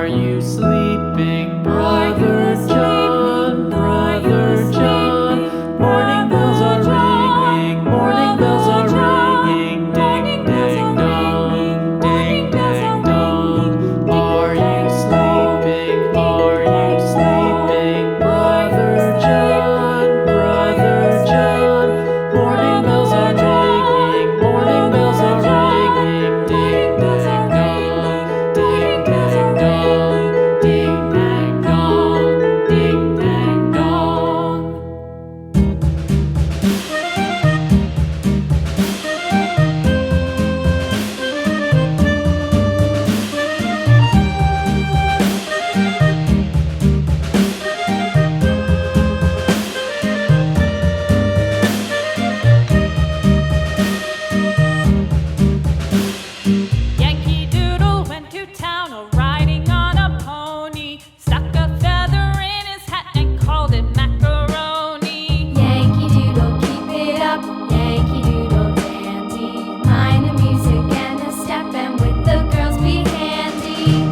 Are you sleeping, Brother John? Brother John. Morning bells are ringing, morning bells are ringing. Ding, ding, dong, ding, ding, dong. Are you sleeping? Are you sleeping, Brother John? Brother John. Morning bells are ringing, morning bells are ringing. Ding, ding, dong, ding, ding, dong, ding, ding, dong, ding, ding, dong. Yankee Doodle went to town riding on a pony, stuck a feather in his hat and called it macaroni. Yankee Doodle, keep it up, Yankee Doodle dandy. Mind the music and the step, and with the girls be handy.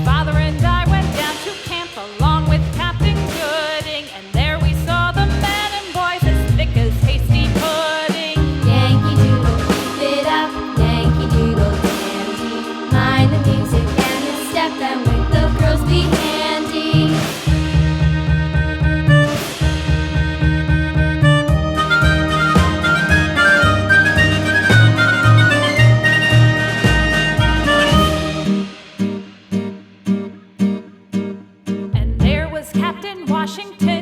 Father and I went down to camp along with Captain Gooding, and there we saw the men and boys as thick as hasty pudding. Yankee Doodle, keep it up, Yankee Doodle dandy. Mind the music and the step, and with the girls be handy. And there was Captain Washington